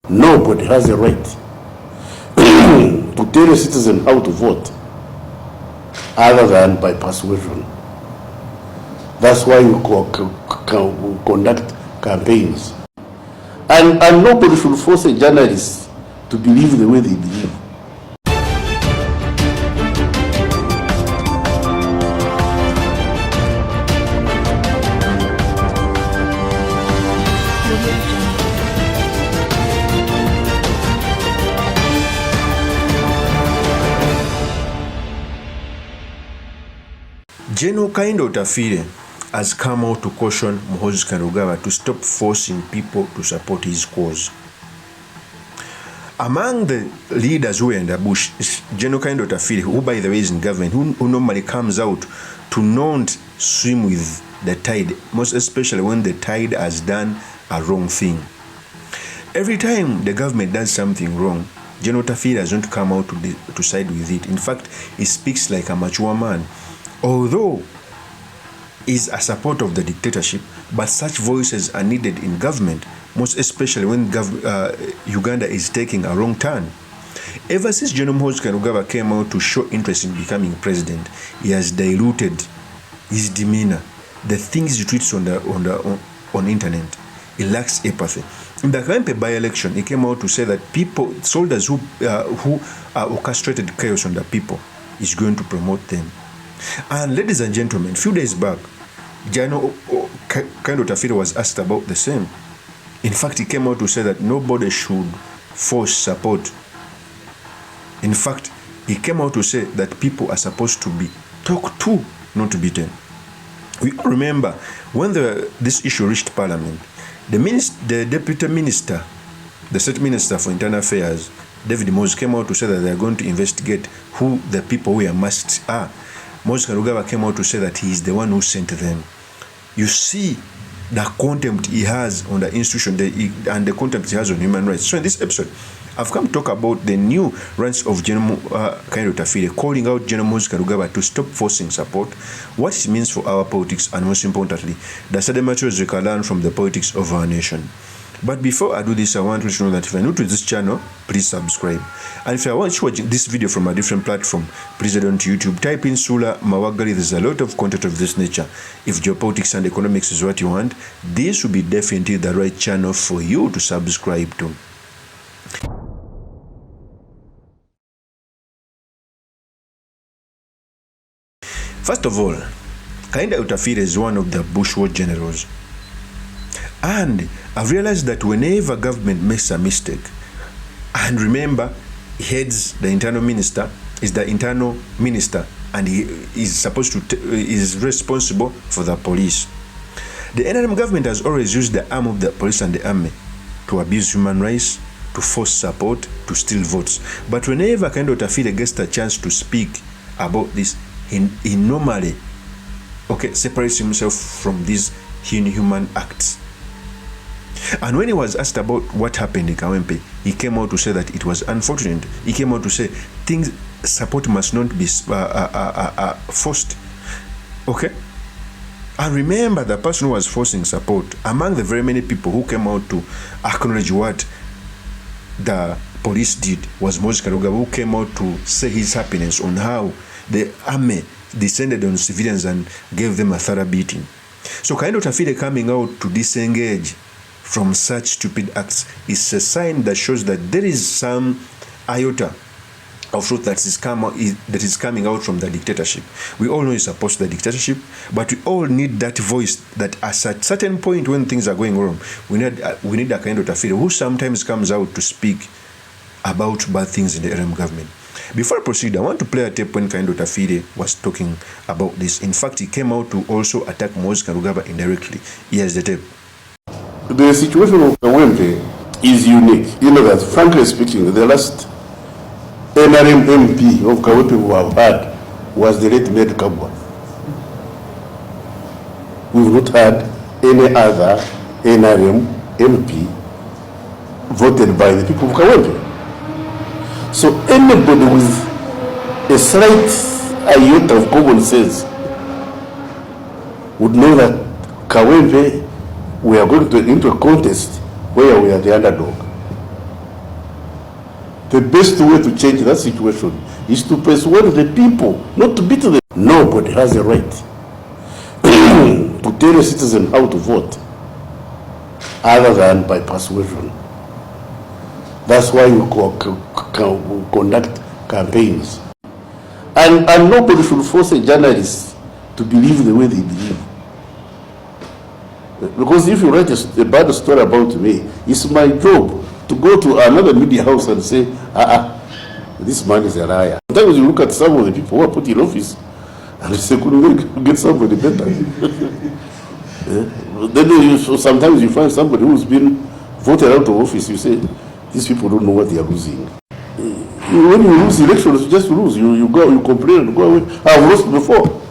Nobody has a right to tell a citizen how to vote other than by persuasion. That's why you conduct campaigns. And nobody should force a journalist to believe the way they believe. General OTAFIIRE has come out to caution Muhoozi to stop forcing people to support his cause. Among the leaders who were in the bush is General OTAFIIRE, who by the way is in government, who normally comes out to not swim with the tide, most especially when the tide has done a wrong thing. Every time the government does something wrong, General OTAFIIRE doesn't come out to side with it. In fact, he speaks like a mature man. Although is a support of the dictatorship, but such voices are needed in government, most especially when Uganda is taking a wrong turn. Ever since General Muhoozi came out to show interest in becoming president, he has diluted his demeanor, the things he tweets on internet. He lacks empathy. In the KAWEMPE by-election, he came out to say that soldiers who orchestrated chaos on the people, is going to promote them. And ladies and gentlemen, a few days back, General OTAFIIRE was asked about the same. In fact, he came out to say that nobody should force support. In fact, he came out to say that people are supposed to be talked to, not beaten. We all remember when this issue reached Parliament, the Deputy Minister, the State Minister for Internal Affairs, David Muhoozi, came out to say that they are going to investigate who the people who are masked are. Muhoozi came out to say that he is the one who sent them. You see the contempt he has on the institution and the contempt he has on human rights. So in this episode, I've come to talk about the new ranks of General OTAFIIRE, calling out General Muhoozi to stop forcing support, what it means for our politics, and most importantly, the study materials we can learn from the politics of our nation. But before I do this, I want to know that if you're new to this channel, please subscribe. And if you want to watch this video from a different platform, please head on to YouTube, type in Sula Mawagali. There's a lot of content of this nature. If geopolitics and economics is what you want, this will be definitely the right channel for you to subscribe to. First of all, OTAFIIRE is one of the Bushwar generals. And I've realized that whenever government makes a mistake, and remember, he heads the internal minister, is the internal minister, and he is is responsible for the police. The NRM government has always used the arm of the police and the army to abuse human rights, to force support, to steal votes. But whenever OTAFIIRE gets the chance to speak about this, he normally separates himself from these inhuman acts. And when he was asked about what happened in KAWEMPE, he came out to say that it was unfortunate. He came out to say support must not be forced. Okay? And remember, the person who was forcing support, among the very many people who came out to acknowledge what the police did, was Muhoozi, who came out to say his happiness on how the army descended on civilians and gave them a thorough beating. So OTAFIIRE coming out to disengage from such stupid acts is a sign that shows that there is some iota of truth that is coming out from the dictatorship. We all know it's opposed to the dictatorship, but we all need that voice that at a certain point when things are going wrong, we need a OTAFIIRE who sometimes comes out to speak about bad things in the NRM government. Before I proceed, I want to play a tape when OTAFIIRE was talking about this. In fact, he came out to also attack Muhoozi indirectly. Here's the tape. The situation of KAWEMPE is unique. You know that, frankly speaking, the last NRM MP of KAWEMPE who have had was the late Med Kabwa. We've not had any other NRM MP voted by the people of KAWEMPE. So anybody with a slight iota of common sense would know that KAWEMPE, we are going into a contest where we are the underdog. The best way to change that situation is to persuade the people, not to beat them. Nobody has a right to tell a citizen how to vote other than by persuasion. That's why we conduct campaigns. And nobody should force a journalist to believe the way they believe. Because if you write a bad story about me, it's my job to go to another media house and say, this man is a liar. Sometimes you look at some of the people who are put in office and you say, couldn't we get somebody better? Then sometimes you find somebody who's been voted out of office, you say, these people don't know what they are losing. When you lose elections, you just lose. You go, you complain and go away. I've lost before.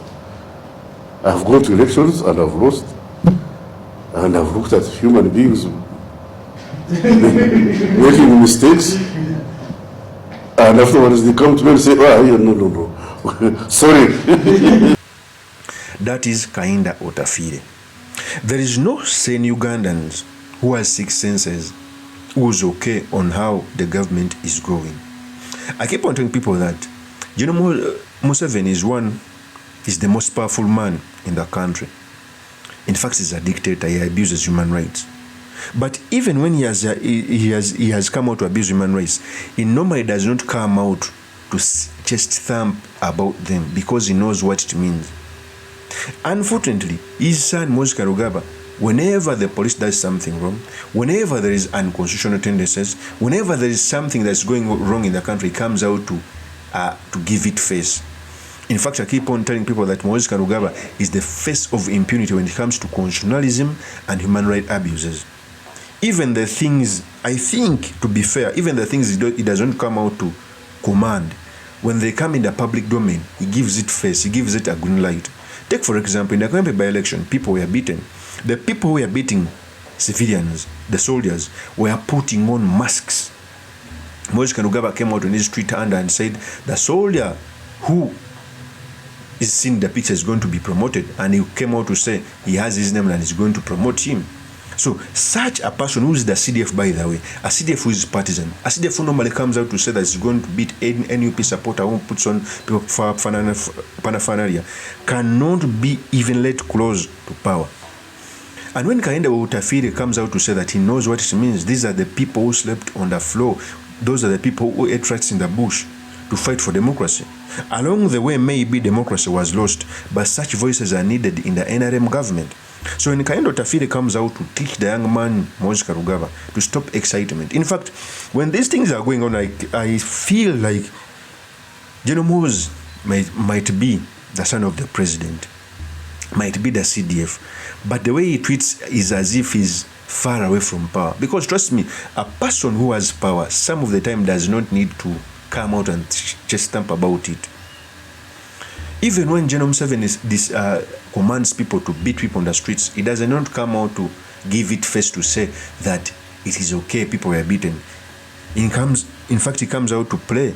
I've gone to elections and I've lost. And I've looked at human beings making mistakes. And afterwards they come to me and say, no. Sorry. That is kinda OTAFIIRE. There is no sane Ugandans who has six senses who's okay on how the government is going. I keep on telling people that Museveni is the most powerful man in the country. In fact, he's a dictator. He abuses human rights. But even when he has come out to abuse human rights, he normally does not come out to chest thump about them because he knows what it means. Unfortunately, his son Muhoozi Kainerugaba, whenever the police does something wrong, whenever there is unconstitutional tendencies, whenever there is something that's going wrong in the country, he comes out to give it face. In fact, I keep on telling people that Muhoozi Kainerugaba is the face of impunity when it comes to constitutionalism and human rights abuses. Even the things, I think, to be fair, even the things he doesn't come out to command, when they come in the public domain, he gives it face, he gives it a green light. Take, for example, in the KAWEMPE by election, people were beaten. The people who were beating civilians, the soldiers, were putting on masks. Muhoozi Kainerugaba came out on his Twitter and said, the soldier who is seen the picture is going to be promoted, and he came out to say he has his name and is going to promote him. So such a person who is the CDF, by the way, a CDF who is partisan, a CDF who normally comes out to say that he's going to beat any NUP supporter who puts on paraphernalia, cannot be even let close to power. And when OTAFIIRE comes out to say that he knows what it means, these are the people who slept on the floor, those are the people who ate rats in the bush to fight for democracy. Along the way, maybe democracy was lost, but such voices are needed in the NRM government. So when OTAFIIRE comes out to teach the young man Muhoozi Kainerugaba to stop excitement. In fact, when these things are going on, I feel like Muhoozi might be the son of the president, might be the CDF, but the way he tweets is as if he's far away from power. Because trust me, a person who has power some of the time does not need to come out and just stamp about it. Even when General Museveni commands people to beat people on the streets, he does not come out to give it face to say that it is okay, people were beaten. In fact, he comes out to play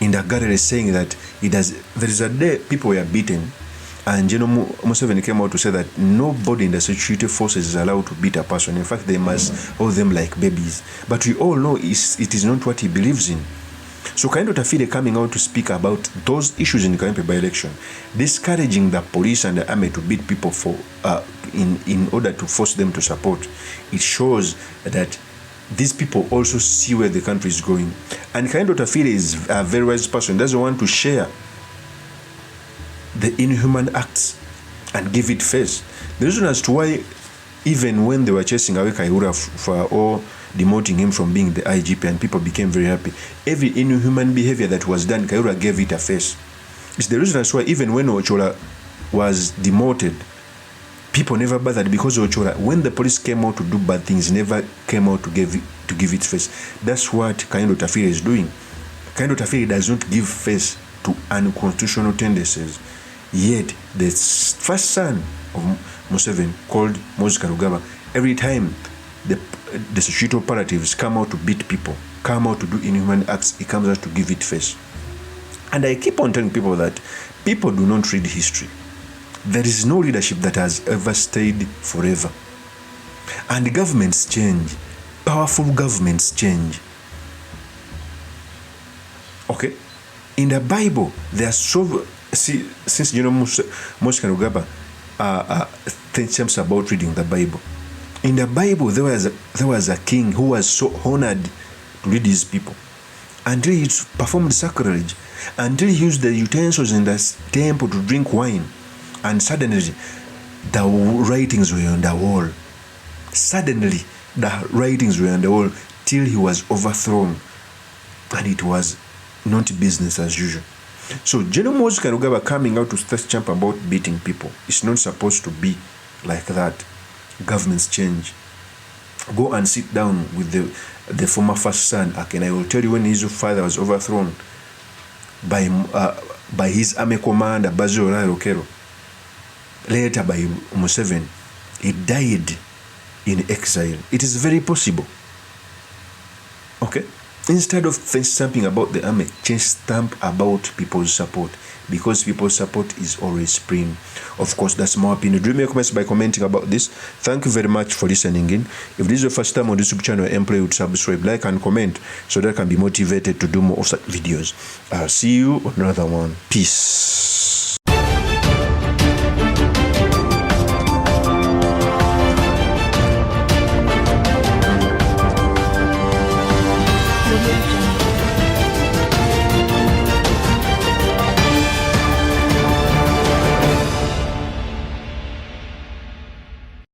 in the gallery saying that there is a day people were beaten, and General Museveni came out to say that nobody in the security forces is allowed to beat a person. In fact, they must hold them like babies. But we all know it is not what he believes in. So OTAFIIRE coming out to speak about those issues in the KAWEMPE by election, discouraging the police and the army to beat people for in order to force them to support, it shows that these people also see where the country is going. And OTAFIIRE is a very wise person, doesn't want to share the inhuman acts and give it face. The reason as to why, even when they were chasing away Kaiura or demoting him from being the IGP, and people became very happy, every inhuman behavior that was done, Kaiura gave it a face. It's the reason as why even when Ochola was demoted, people never bothered, because Ochola, when the police came out to do bad things, never came out to give it face. That's what OTAFIIRE is doing. OTAFIIRE does not give face to unconstitutional tendencies. Yet the first son of Museveni, called Muhoozi Kainerugaba, every time the security operatives come out to beat people, come out to do inhuman acts, he comes out to give it face. And I keep on telling people that people do not read history. There is no leadership that has ever stayed forever. And governments change. Powerful governments change. Okay? In the Bible, there are so... See, since you know most Rugaba thinks about reading the Bible. In the Bible, there was a king who was so honored to lead his people until he performed sacrilege, until he used the utensils in the temple to drink wine, and suddenly the writings were on the wall. Suddenly, the writings were on the wall till he was overthrown, and it was not business as usual. So General Muhoozi Kainerugaba coming out to start champ about beating people, it's not supposed to be like that. Governments change. Go and sit down with the former first son, and I will tell you when his father was overthrown by his army commander Basil Okero, later by Museveni. He died in exile. It is very possible. Okay? Instead of stamping about the army, change stamp about people's support, because people's support is always supreme. Of course, that's my opinion. Do make comments by commenting about this. Thank you very much for listening in. If this is your first time on this YouTube channel, employee would subscribe, like, and comment so that I can be motivated to do more of such videos. I'll see you on another one. Peace.